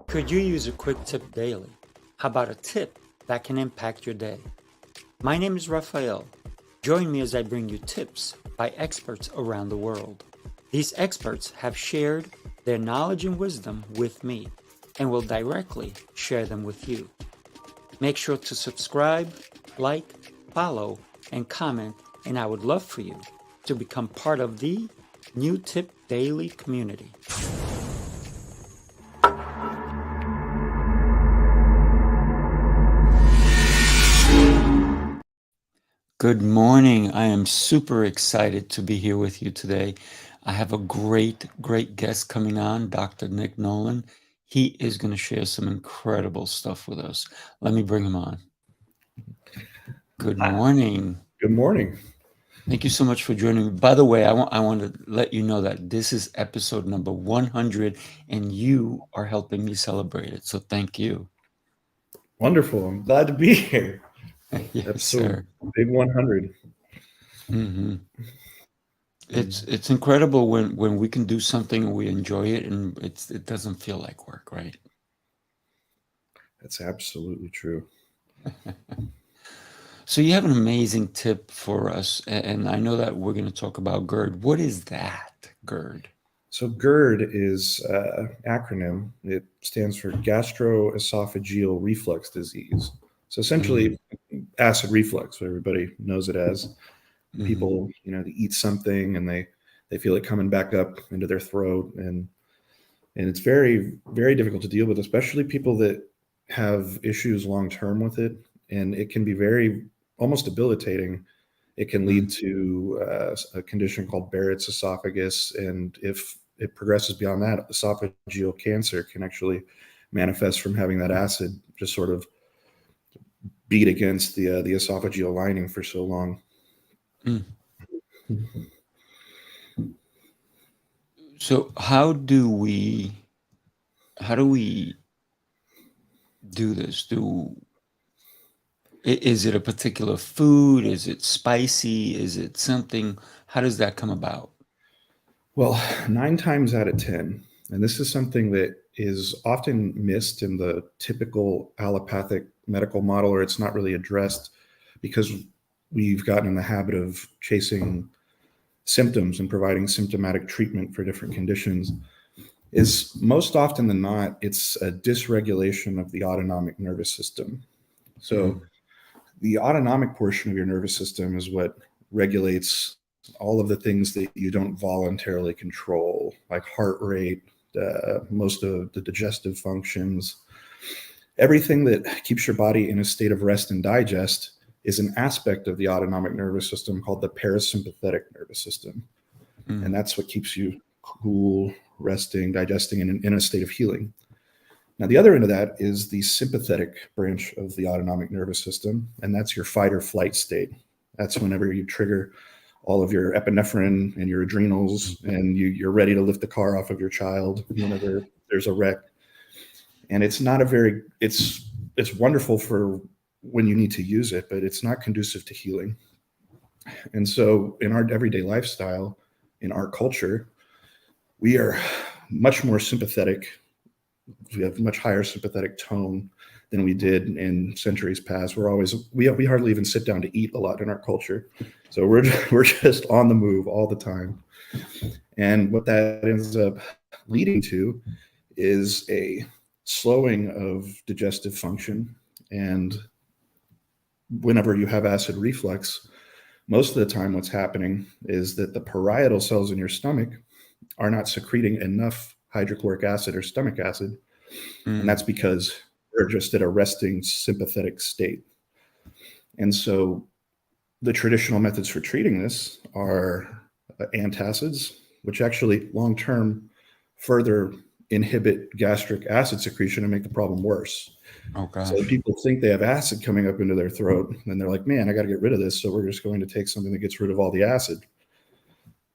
Could you use a quick tip daily? How about a tip that can impact your day? My name is Raphael. Join me as I bring you tips by experts around the world. These experts have shared their knowledge and wisdom with me and will directly share them with you. Make sure to subscribe, like, follow, and comment, and I would love for you to become part of the New Tip Daily community. Good morning. I am super excited to be here with you today. I have a great guest coming on, Dr. Nick Nolen. He is going to share some incredible stuff with us. Let me bring him on. Good morning. Good morning. Thank you so much for joining me. By the way, I want to let you know that this is episode number 100, and you are helping me celebrate it. So thank you. Wonderful. I'm glad to be here. Yes, Episode sir. Big 100. Mm-hmm. It's incredible when we can do something and we enjoy it and it doesn't feel like work, right? That's absolutely true. So you have an amazing tip for us, and I know that we're going to talk about GERD. What is that, GERD? So GERD is an acronym. It stands for gastroesophageal reflux disease. So essentially, acid reflux, what everybody knows it as. People, they eat something and they feel it coming back up into their throat, and it's very, very difficult to deal with, especially people that have issues long term with it, and it can be very almost debilitating. It can lead to a condition called Barrett's esophagus, and if it progresses beyond that, esophageal cancer can actually manifest from having that acid just sort of beat against the esophageal lining for so long. So how do we do this? Is it a particular food? Is it spicy? Is it something? How does that come about? Well, 9 times out of 10, and this is something that is often missed in the typical allopathic medical model, or it's not really addressed because we've gotten in the habit of chasing symptoms and providing symptomatic treatment for different conditions, is most often than not, it's a dysregulation of the autonomic nervous system. So the autonomic portion of your nervous system is what regulates all of the things that you don't voluntarily control, like heart rate, most of the digestive functions. Everything that keeps your body in a state of rest and digest is an aspect of the autonomic nervous system called the parasympathetic nervous system. And that's what keeps you cool, resting, digesting, and in a state of healing. Now, the other end of that is the sympathetic branch of the autonomic nervous system, and that's your fight or flight state. That's whenever you trigger all of your epinephrine and your adrenals, and you're ready to lift the car off of your child whenever there's a wreck. And it's not a very, it's wonderful for when you need to use it, but it's not conducive to healing. And so in our everyday lifestyle, in our culture, we are much more sympathetic. We have much higher sympathetic tone than we did in centuries past. We hardly even sit down to eat a lot in our culture. So we're just on the move all the time. And what that ends up leading to is a slowing of digestive function. And whenever you have acid reflux, most of the time what's happening is that the parietal cells in your stomach are not secreting enough hydrochloric acid or stomach acid. And that's because they're just at a resting sympathetic state. And so the traditional methods for treating this are antacids, which actually long-term further inhibit gastric acid secretion and make the problem worse. So people think they have acid coming up into their throat, and they're like, man, I got to get rid of this. So we're just going to take something that gets rid of all the acid.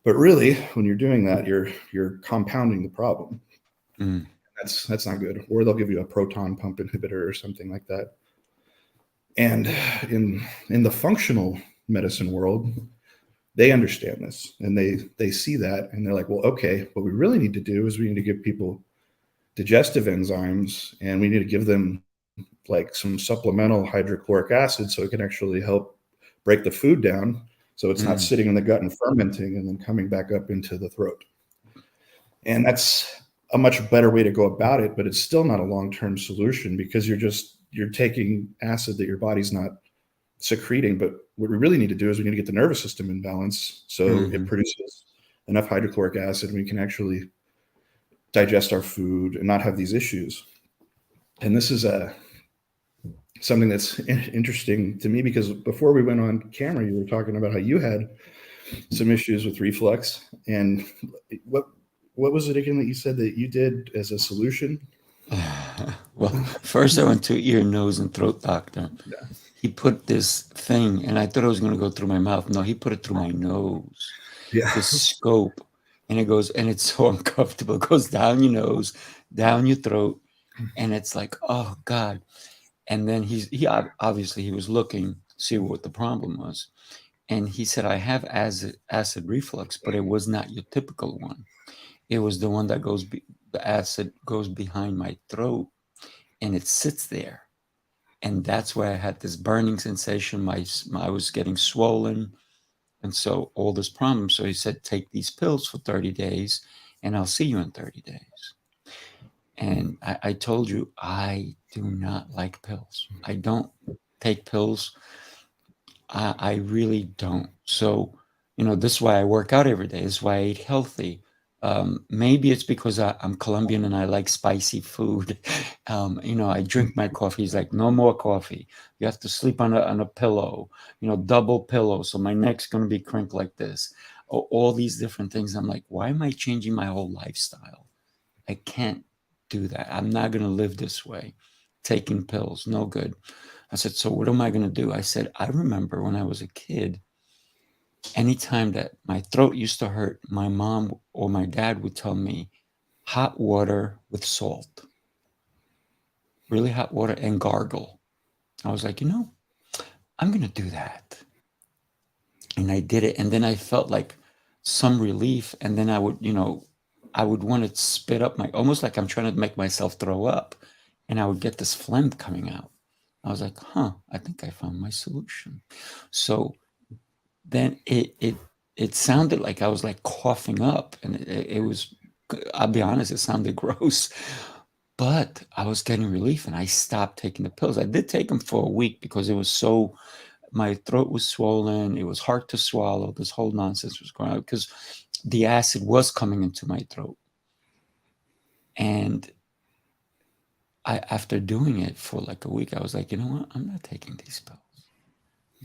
But really, when you're doing that, you're compounding the problem. That's not good. Or they'll give you a proton pump inhibitor or something like that. And in the functional medicine world, they understand this and they see that, and they're like, well, okay, what we really need to do is we need to give people digestive enzymes, and we need to give them like some supplemental hydrochloric acid so it can actually help break the food down so it's not sitting in the gut and fermenting and then coming back up into the throat. And that's a much better way to go about it, but it's still not a long-term solution because you're taking acid that your body's not secreting. But what we really need to do is we need to get the nervous system in balance so it produces enough hydrochloric acid and we can actually digest our food and not have these issues. And this is something that's interesting to me because before we went on camera, you were talking about how you had some issues with reflux. And what was it again that you said that you did as a solution? Well, first I went to ear, nose, and throat doctor. Yeah. He put this thing, and I thought it was going to go through my mouth. No, he put it through my nose. Yeah. This scope, and it goes, and it's so uncomfortable. It goes down your nose, down your throat, and it's like, oh God. And then he obviously was looking, see what the problem was, and he said, I have acid reflux, but it was not your typical one. It was the one that the acid goes behind my throat, and it sits there. And that's why I had this burning sensation. I was getting swollen. And so all this problem. So he said, take these pills for 30 days and I'll see you in 30 days. And I told you, I do not like pills. I don't take pills. I really don't. So, this is why I work out every day. This is why I eat healthy. Maybe it's because I'm Colombian and I like spicy food. I drink my coffee. He's like, no more coffee. You have to sleep on a pillow, double pillow. So my neck's going to be crimped like this. All these different things. I'm like, why am I changing my whole lifestyle? I can't do that. I'm not going to live this way. Taking pills, no good. I said, so what am I going to do? I said, I remember when I was a kid, anytime that my throat used to hurt, my mom or my dad would tell me hot water with salt, really hot water, and gargle. I was like, I'm going to do that. And I did it. And then I felt like some relief. And then I would want to spit up almost like I'm trying to make myself throw up. And I would get this phlegm coming out. I was like, I think I found my solution. So then it sounded like I was like coughing up, and it was, I'll be honest, it sounded gross, but I was getting relief and I stopped taking the pills. I did take them for a week because my throat was swollen. It was hard to swallow. This whole nonsense was going on because the acid was coming into my throat. And after doing it for like a week, I was like, you know what? I'm not taking these pills.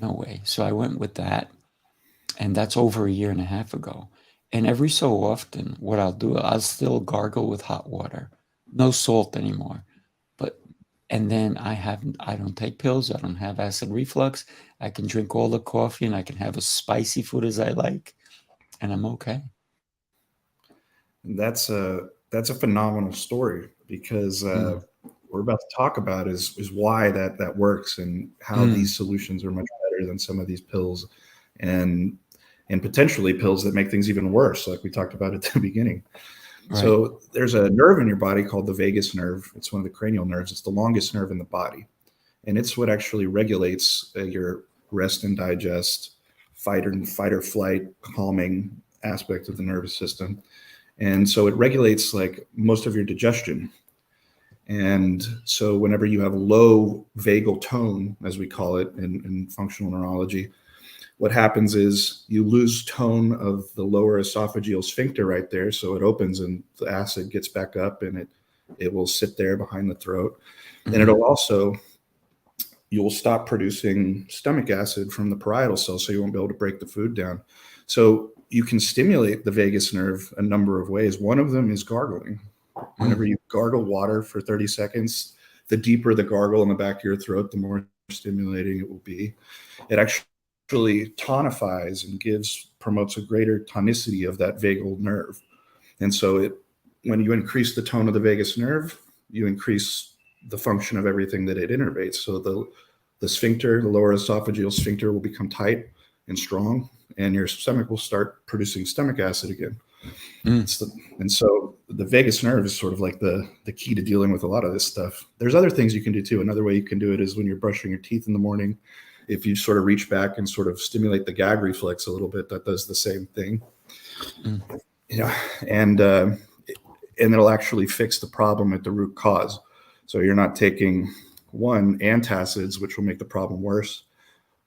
No way. So I went with that. And that's over a year and a half ago. And every so often, what I'll do, I'll still gargle with hot water. No salt anymore. And then I don't take pills. I don't have acid reflux. I can drink all the coffee and I can have as spicy food as I like. And I'm okay. That's a phenomenal story because we're about to talk about is why that works and how these solutions are much better than some of these pills and potentially pills that make things even worse, like we talked about at the beginning. Right. So there's a nerve in your body called the vagus nerve. It's one of the cranial nerves. It's the longest nerve in the body. And it's what actually regulates your rest and digest, fight or flight, calming aspect of the nervous system. And so it regulates like most of your digestion. And so whenever you have low vagal tone, as we call it in functional neurology, what happens is you lose tone of the lower esophageal sphincter right there. So it opens and the acid gets back up and it will sit there behind the throat. Mm-hmm. And it'll also, you'll stop producing stomach acid from the parietal cell, so you won't be able to break the food down. So you can stimulate the vagus nerve a number of ways. One of them is gargling. Whenever you gargle water for 30 seconds, the deeper the gargle in the back of your throat, the more stimulating it will be. It actually tonifies and promotes a greater tonicity of that vagal nerve. And so when you increase the tone of the vagus nerve, you increase the function of everything that it innervates. So the sphincter, the lower esophageal sphincter will become tight and strong, and your stomach will start producing stomach acid again. Mm. And so the vagus nerve is sort of like the key to dealing with a lot of this stuff. There's other things you can do too. Another way you can do it is when you're brushing your teeth in the morning. If you sort of reach back and sort of stimulate the gag reflex a little bit, that does the same thing. Mm. And it'll actually fix the problem at the root cause. So you're not taking antacids, which will make the problem worse,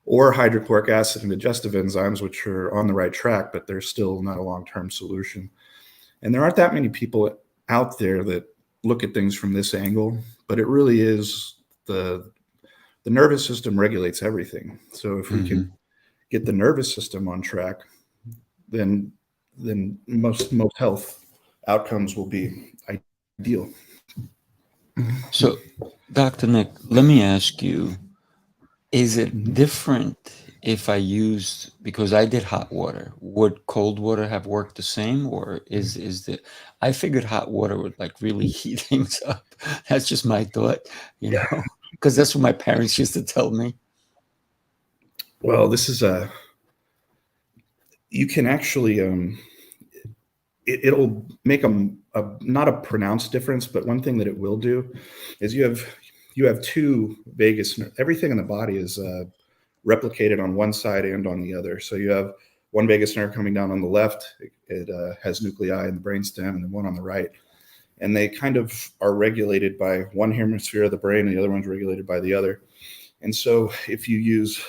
or hydrochloric acid and digestive enzymes, which are on the right track, but they're still not a long-term solution. And there aren't that many people out there that look at things from this angle, but it really is the nervous system regulates everything. So if we can get the nervous system on track, then most health outcomes will be ideal. So, Dr. Nick, let me ask you, is it different if I used, because I did hot water, would cold water have worked the same, or I figured hot water would like really heat things up. That's just my thought, because that's what my parents used to tell me. Well, this is you can actually, it'll make not a pronounced difference, but one thing that it will do is you have two vagus, everything in the body is replicated on one side and on the other. So you have one vagus nerve coming down on the left. It has nuclei in the brainstem, and then one on the right. And they kind of are regulated by one hemisphere of the brain, and the other one's regulated by the other. And so if you use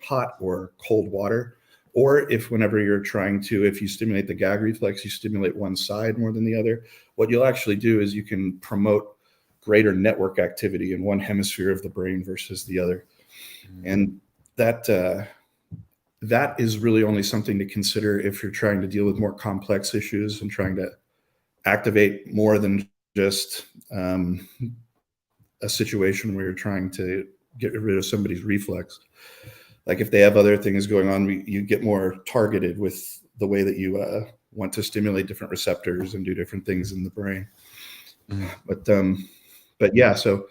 hot or cold water, or whenever you're if you stimulate the gag reflex, you stimulate one side more than the other, what you'll actually do is you can promote greater network activity in one hemisphere of the brain versus the other. And that is really only something to consider if you're trying to deal with more complex issues and trying to activate more than just a situation where you're trying to get rid of somebody's reflex. Like if they have other things going on, you get more targeted with the way that you want to stimulate different receptors and do different things in the brain. But yeah, so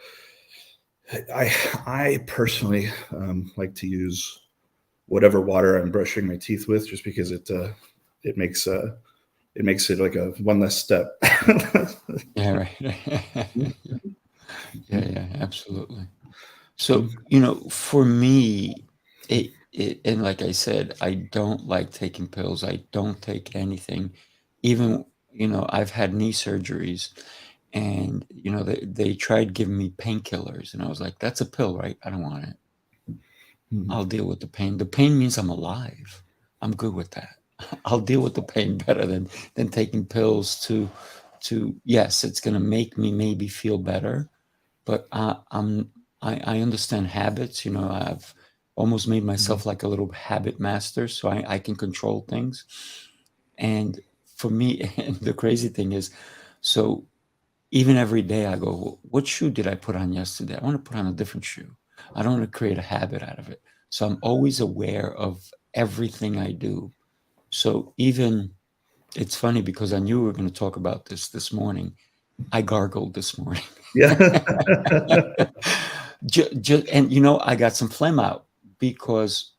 I personally like to use whatever water I'm brushing my teeth with, just because it makes it like a one less step. Yeah, right. Yeah, absolutely. So, for me, and like I said, I don't like taking pills. I don't take anything. Even, I've had knee surgeries, and, they tried giving me painkillers, and I was like, that's a pill, right? I don't want it. I'll deal with the pain. The pain means I'm alive. I'm good with that. I'll deal with the pain better than taking pills to yes, it's going to make me maybe feel better, but I understand habits. I've almost made myself like a little habit master, so I can control things. And for me, and the crazy thing is, so even every day I go, what shoe did I put on yesterday? I want to put on a different shoe. I don't want to create a habit out of it. So I'm always aware of everything I do. So even, it's funny because I knew we were going to talk about this morning. I gargled this morning. Yeah. And, I got some phlegm out because,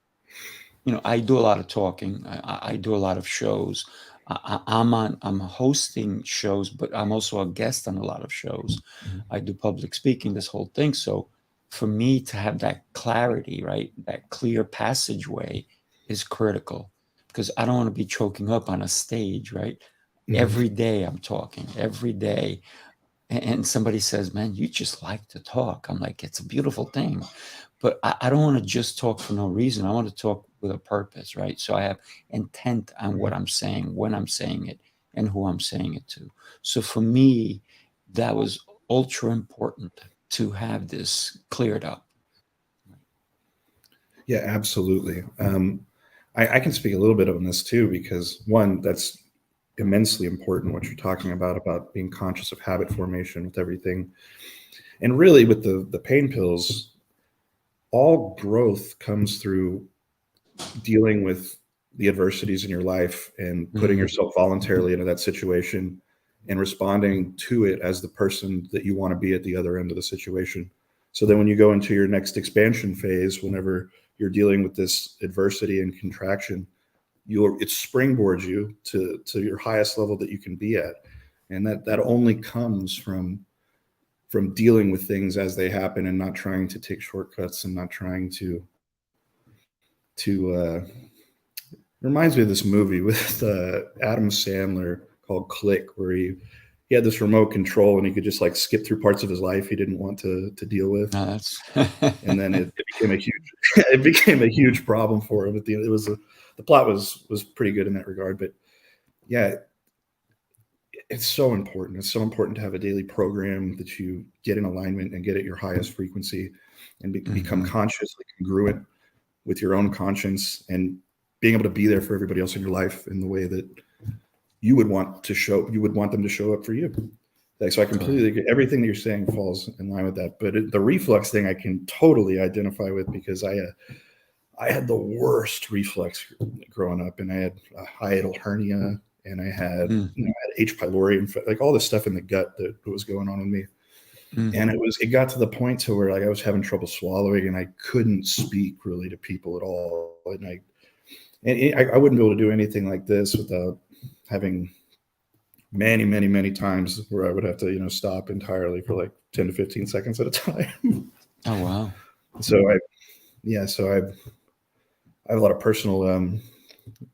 I do a lot of talking. I do a lot of shows. I'm hosting shows, but I'm also a guest on a lot of shows. I do public speaking, this whole thing. So for me to have that clarity, right, that clear passageway is critical, because I don't want to be choking up on a stage, right? Every day I'm talking, every day. And somebody says, man, you just like to talk. I'm like, it's a beautiful thing. But I don't want to just talk for no reason. I want to talk with a purpose, right? So I have intent on what I'm saying, when I'm saying it, and who I'm saying it to. So for me, that was ultra important to have this cleared up. Yeah, absolutely. I can speak a little bit on this too, because one, that's immensely important, what you're talking about being conscious of habit formation with everything. And really with the pain pills, all growth comes through dealing with the adversities in your life and putting yourself voluntarily into that situation and responding to it as the person that you want to be at the other end of the situation. So then when you go into your next expansion phase, whenever you're dealing with this adversity and contraction, it springboards you to your highest level that you can be at. And that only comes from dealing with things as they happen and not trying to take shortcuts and not trying to reminds me of this movie with Adam Sandler called Click, where he had this remote control and he could just like skip through parts of his life he didn't want to deal with. No, that's And then it became a huge it became a huge problem for him at the end. The plot was pretty good in that regard, but yeah, it's so important. It's so important to have a daily program that you get in alignment and get at your highest frequency and become consciously congruent with your own conscience and being able to be there for everybody else in your life in the way that you would want them to show up for you. Like, so I completely, everything that you're saying falls in line with that. But the reflux thing, I can totally identify with, because I had the worst reflux growing up, and I had a hiatal hernia, and I had, I had H. pylori, like all this stuff in the gut that was going on with me. And it got to the point to where like I was having trouble swallowing, and I couldn't speak really to people at all. And I wouldn't be able to do anything like this without having many times where I would have to, stop entirely for like 10 to 15 seconds at a time. Oh, wow. So I have a lot of personal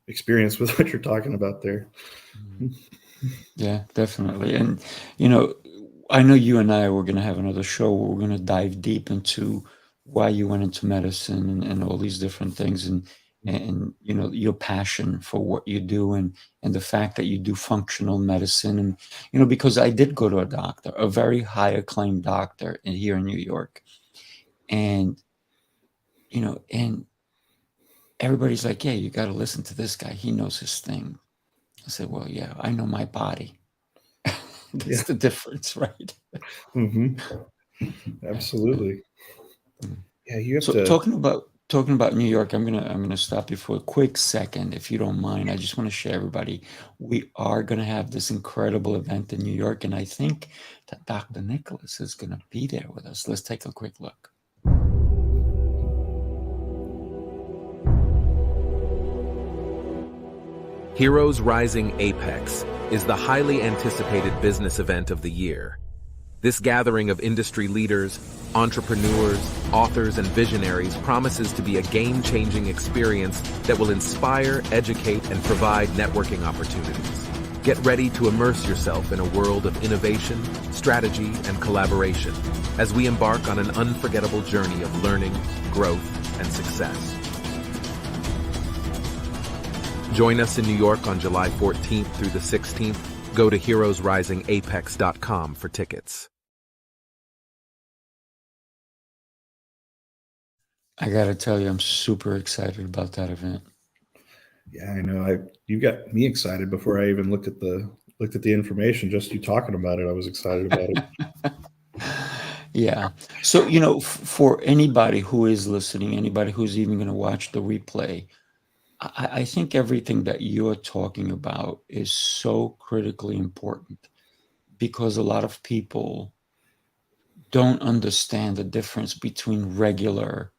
experience with what you're talking about there. Yeah, definitely. And, I know you and I were going to have another show where we're going to dive deep into why you went into medicine and all these different things, and your passion for what you do, and the fact that you do functional medicine. And because I did go to a doctor, a very high acclaimed doctor here in New York, and and everybody's like, yeah, you got to listen to this guy, he knows his thing. I said, well, yeah, I know my body. That's the difference, right? Absolutely. Yeah, you have So to. talking about New York, I'm gonna stop you for a quick second, if you don't mind. I just want to share everybody, we are gonna have this incredible event in New York, and I think that Dr. Nicholas is gonna be there with us. Let's take a quick look. Heroes Rising Apex is the highly anticipated business event of the year. This gathering of industry leaders, entrepreneurs, authors, and visionaries promises to be a game-changing experience that will inspire, educate, and provide networking opportunities. Get ready to immerse yourself in a world of innovation, strategy, and collaboration as we embark on an unforgettable journey of learning, growth, and success. Join us in New York on July 14th through the 16th. Go to heroesrisingapex.com for tickets. I gotta tell you, I'm super excited about that event. Yeah, I know. You got me excited before I even looked at the information. Just you talking about it, I was excited about it. Yeah. So, for anybody who is listening, anybody who's even going to watch the replay, I think everything that you're talking about is so critically important, because a lot of people don't understand the difference between regular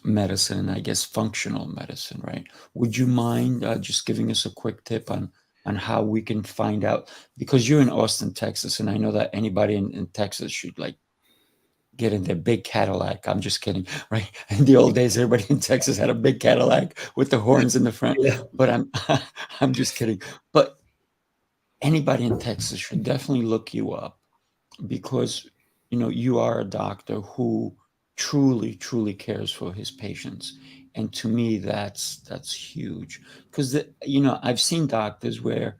medicine and, I guess, functional medicine, right? Would you mind just giving us a quick tip on how we can find out? Because you're in Austin, Texas, and I know that anybody in Texas should like get in their big Cadillac. I'm just kidding, right? In the old days, everybody in Texas had a big Cadillac with the horns in the front. Yeah. But I'm just kidding. But anybody in Texas should definitely look you up, because you are a doctor who truly cares for his patients. And to me, that's huge, because I've seen doctors where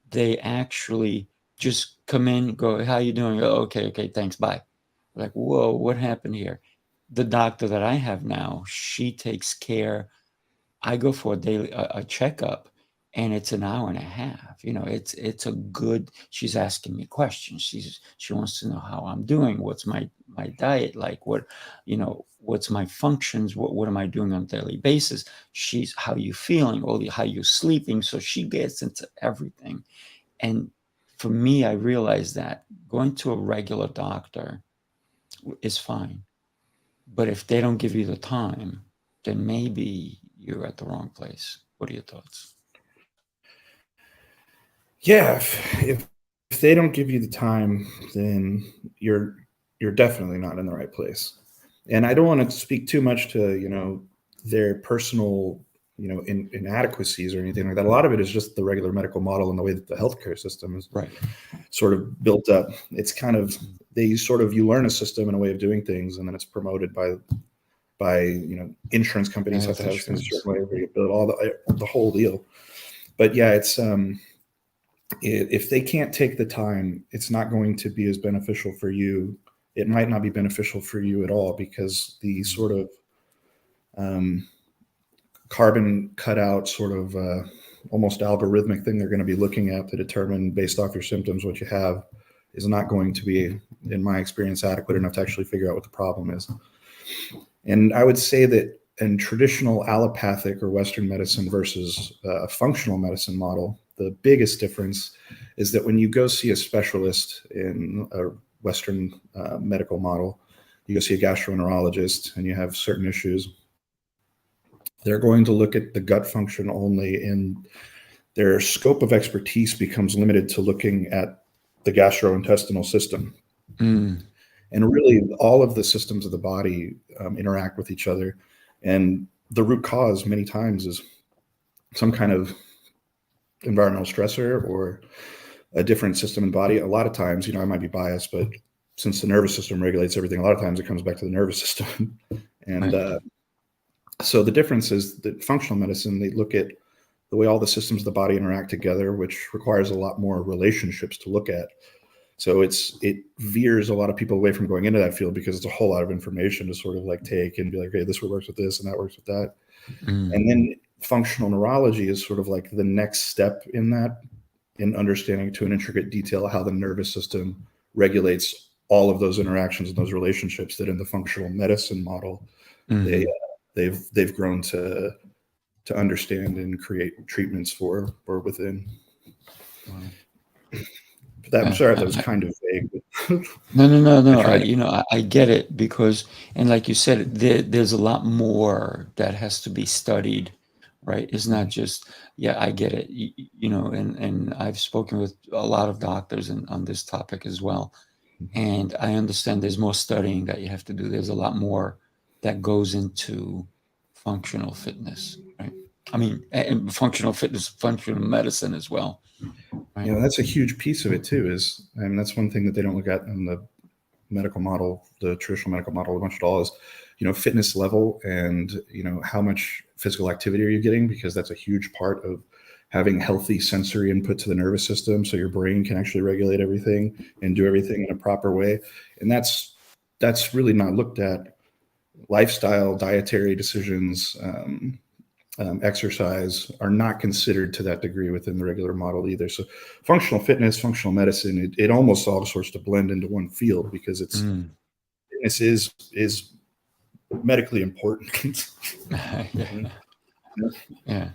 they actually just come in, go, how you doing? Oh, okay, thanks, bye. Like, whoa, what happened here? The doctor that I have now, she takes care. I go for a daily a checkup, and it's an hour and a half. It's a good. She's asking me questions. She wants to know how I'm doing. What's my diet like? What's my functions? What am I doing on a daily basis? She's, how you feeling? How you sleeping? So she gets into everything. And for me, I realized that going to a regular doctor is fine. But if they don't give you the time, then maybe you're at the wrong place. What are your thoughts? Yeah, if they don't give you the time, then you're definitely not in the right place. And I don't want to speak too much to their personal inadequacies or anything like that. A lot of it is just the regular medical model and the way that the healthcare system is Right. sort of built up. It's kind of you learn a system and a way of doing things, and then it's promoted by insurance companies have to have things a certain way where you build all the whole deal. But yeah, it's if they can't take the time, it's not going to be as beneficial for you. It might not be beneficial for you at all, because the sort of carbon cutout sort of almost algorithmic thing they're going to be looking at to determine based off your symptoms what you have is not going to be, in my experience, adequate enough to actually figure out what the problem is. And I would say that in traditional allopathic or Western medicine versus a functional medicine model, the biggest difference is that when you go see a specialist in a Western medical model, you go see a gastroenterologist and you have certain issues, they're going to look at the gut function only, and their scope of expertise becomes limited to looking at the gastrointestinal system. And really, all of the systems of the body interact with each other. And the root cause many times is some kind of environmental stressor or a different system in the body. A lot of times, I might be biased, but since the nervous system regulates everything, a lot of times it comes back to the nervous system. And so the difference is that functional medicine, they look at the way all the systems of the body interact together, which requires a lot more relationships to look at. So it veers a lot of people away from going into that field, because it's a whole lot of information to sort of like take and be like, okay, this works with this and that works with that. And then functional neurology is sort of like the next step in that, in understanding to an intricate detail how the nervous system regulates all of those interactions and those relationships that in the functional medicine model, they've grown to understand and create treatments for or within. Wow. I'm sorry that was kind of vague. No. I get it, because, and like you said, there's a lot more that has to be studied, right? It's not just, I get it, and I've spoken with a lot of doctors on this topic as well. And I understand there's more studying that you have to do. There's a lot more that goes into functional fitness, right? I mean, and functional fitness, functional medicine as well. Right? That's a huge piece of it too. That's one thing that they don't look at in the medical model, the traditional medical model, much at all, is, fitness level and, how much physical activity are you getting? Because that's a huge part of having healthy sensory input to the nervous system, so your brain can actually regulate everything and do everything in a proper way. And that's really not looked at. Lifestyle, dietary decisions, exercise are not considered to that degree within the regular model either. So functional fitness, functional medicine, it almost all sorts to blend into one field, because fitness is medically important. Yeah.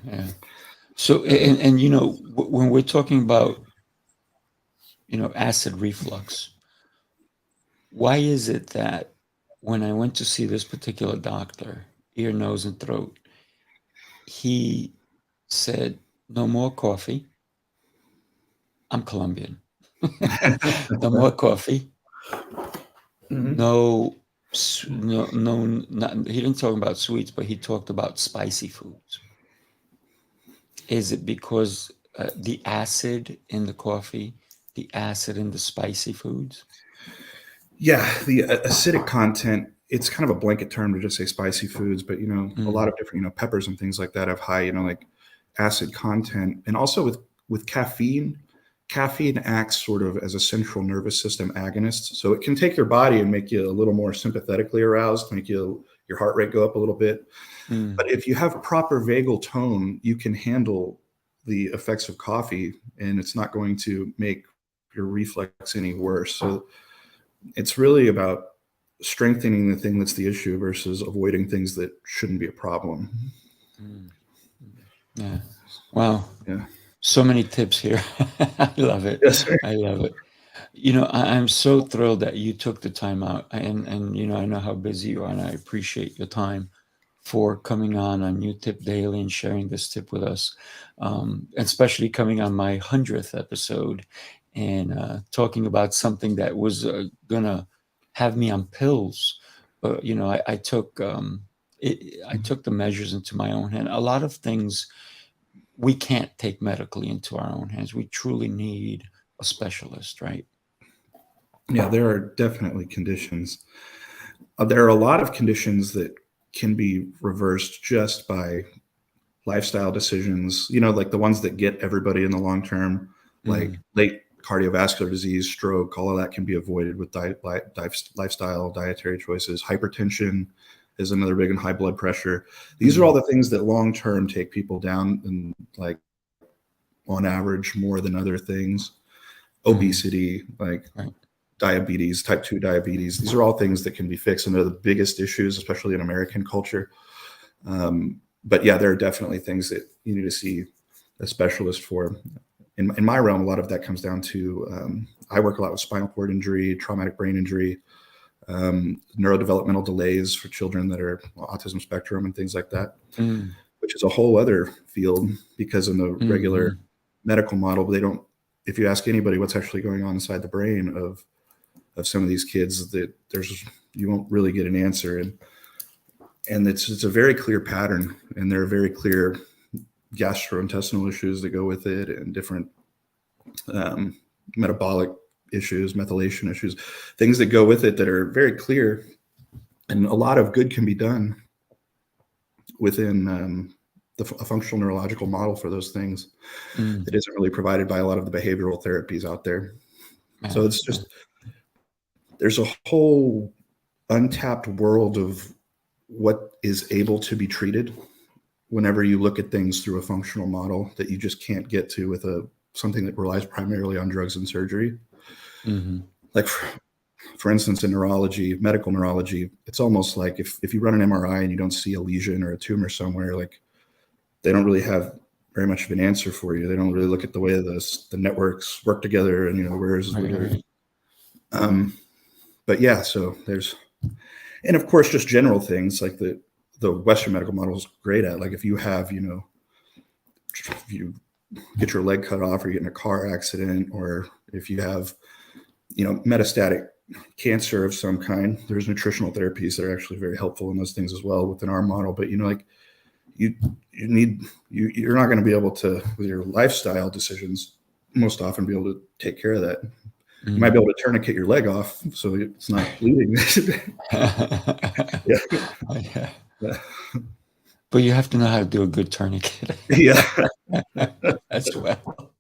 So, and when we're talking about, acid reflux, why is it that when I went to see this particular doctor, ear, nose, and throat, he said, no more coffee. I'm Colombian. No more coffee. No, he didn't talk about sweets, but he talked about spicy foods. Is it because the acid in the coffee, the acid in the spicy foods? Yeah, the acidic content, it's kind of a blanket term to just say spicy foods, but a lot of different peppers and things like that have high like acid content. And also with caffeine acts sort of as a central nervous system agonist, so it can take your body and make you a little more sympathetically aroused, make your heart rate go up a little bit. But if you have proper vagal tone, you can handle the effects of coffee, and it's not going to make your reflux any worse. So it's really about strengthening the thing that's the issue versus avoiding things that shouldn't be a problem. Yeah. Wow. Yeah. So many tips here. I love it. Yes, sir. I love it. I'm so thrilled that you took the time out, and I know how busy you are, and I appreciate your time for coming on You Tip Daily and sharing this tip with us, especially coming on my 100th episode and talking about something that was going to have me on pills. But, I took I took the measures into my own hand. A lot of things we can't take medically into our own hands. We truly need a specialist, right? Yeah, there are definitely conditions. There are a lot of conditions that can be reversed just by lifestyle decisions, like the ones that get everybody in the long term, like late cardiovascular disease, stroke, all of that can be avoided with lifestyle, dietary choices. Hypertension is another big, and high blood pressure. These are all the things that long term take people down, and like on average more than other things. Obesity, like diabetes, type 2 diabetes. These are all things that can be fixed, and they're the biggest issues, especially in American culture. But yeah, there are definitely things that you need to see a specialist for. In my realm, a lot of that comes down to, I work a lot with spinal cord injury, traumatic brain injury, neurodevelopmental delays for children that are autism spectrum and things like that, which is a whole other field, because in the regular medical model, they don't, if you ask anybody what's actually going on inside the brain of some of these kids, that you won't really get an answer. And it's a very clear pattern, and there are very clear gastrointestinal issues that go with it, and different metabolic issues, methylation issues, things that go with it that are very clear. And a lot of good can be done within a functional neurological model for those things that isn't really provided by a lot of the behavioral therapies out there. So it's just, there's a whole untapped world of what is able to be treated whenever you look at things through a functional model that you just can't get to with something that relies primarily on drugs and surgery. Like for instance, in neurology, medical neurology, it's almost like if you run an MRI and you don't see a lesion or a tumor somewhere, like they don't really have very much of an answer for you. They don't really look at the way the networks work together, and where's but yeah, so there's, and of course, just general things like the Western medical model is great at. Like if you have, if you get your leg cut off, or you get in a car accident, or if you have, metastatic cancer of some kind, there's nutritional therapies that are actually very helpful in those things as well within our model. But like you're not going to be able to, with your lifestyle decisions, most often be able to take care of that. You might be able to tourniquet your leg off so it's not bleeding. Yeah. But you have to know how to do a good tourniquet. Yeah. As well.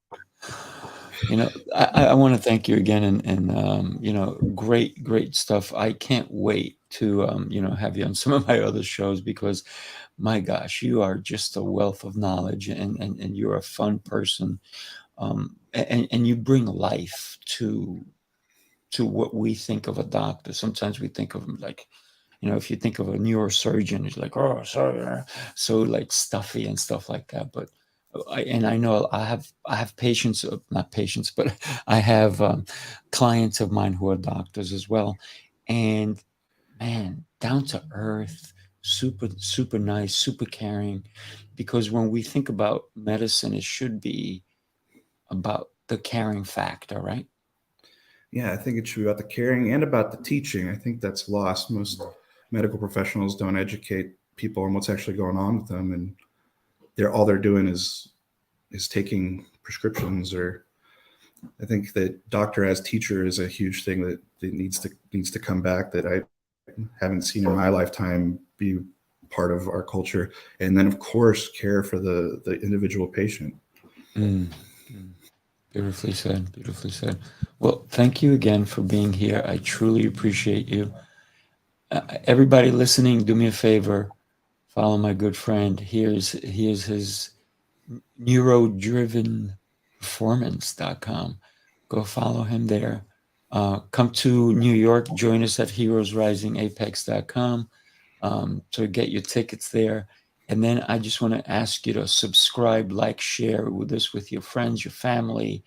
I want to thank you again, and great stuff. I can't wait to have you on some of my other shows, because my gosh, you are just a wealth of knowledge, and you're a fun person, and you bring life to what we think of a doctor. Sometimes we think of them like, if you think of a neurosurgeon, it's like, oh, sorry, so like stuffy and stuff like that. But I know I have patients, not patients, but I have clients of mine who are doctors as well, and man, down to earth, super nice, super caring. Because when we think about medicine, it should be about the caring factor, right? Yeah, I think it should be about the caring and about the teaching. I think that's lost. Most medical professionals don't educate people on what's actually going on with them, and all they're doing is taking prescriptions. Or I think that doctor as teacher is a huge thing that needs to come back, that I haven't seen in my lifetime be part of our culture. And then of course care for the individual patient. Beautifully said. Well, thank you again for being here. I truly appreciate you. Everybody listening, do me a favor, follow my good friend. Here's his neurodrivenperformance.com. Go follow him there. Come to New York, join us at heroesrisingapex.com to get your tickets there. And then I just want to ask you to subscribe, like, share this with your friends, your family.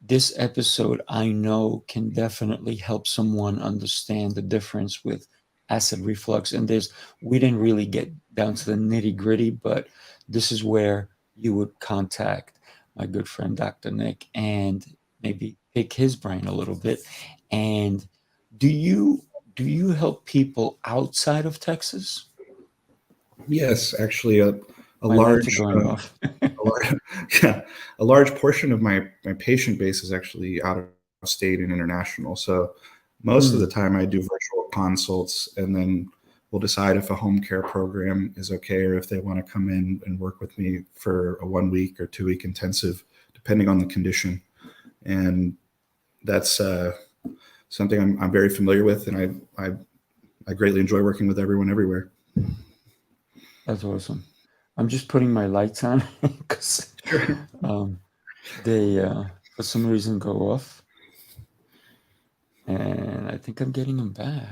This episode, I know, can definitely help someone understand the difference with acid reflux. And we didn't really get down to the nitty gritty, but this is where you would contact my good friend, Dr. Nick, and maybe pick his brain a little bit. And do you help people outside of Texas? Yes, actually, a My lights are large, going off. a large, yeah, a large portion of my patient base is actually out of state and international. So most of the time, I do virtual consults, and then we'll decide if a home care program is okay or if they want to come in and work with me for a 1 week or 2 week intensive, depending on the condition. And that's something I'm very familiar with, and I greatly enjoy working with everyone everywhere. That's awesome. I'm just putting my lights on because they, for some reason, go off. And I think I'm getting them back.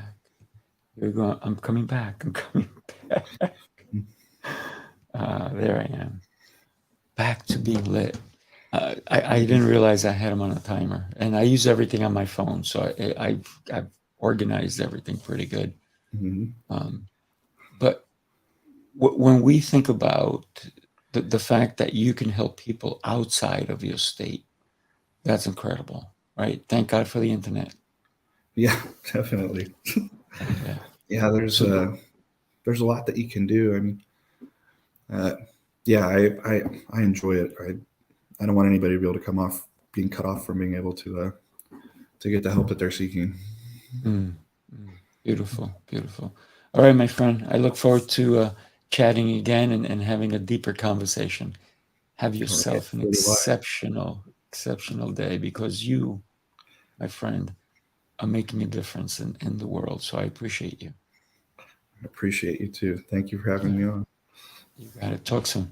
Here we go. I'm coming back. I'm coming back. There I am. Back to being lit. I didn't realize I had them on a timer. And I use everything on my phone. So I've organized everything pretty good. But when we think about the fact that you can help people outside of your state, that's incredible, right? Thank God for the internet. Yeah, definitely. Yeah. Yeah, there's a lot that you can do. I mean, yeah, I enjoy it. I don't want anybody to be able to come off being cut off from being able to get the help that they're seeking. Beautiful, beautiful. All right, my friend. I look forward to chatting again and having a deeper conversation. Have yourself an exceptional day, because you, my friend, are making a difference in the world. So I appreciate you. I appreciate you too. Thank you for having me on. You got it. Talk soon.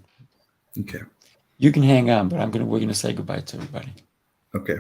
Okay. You can hang on, but we're gonna say goodbye to everybody. Okay.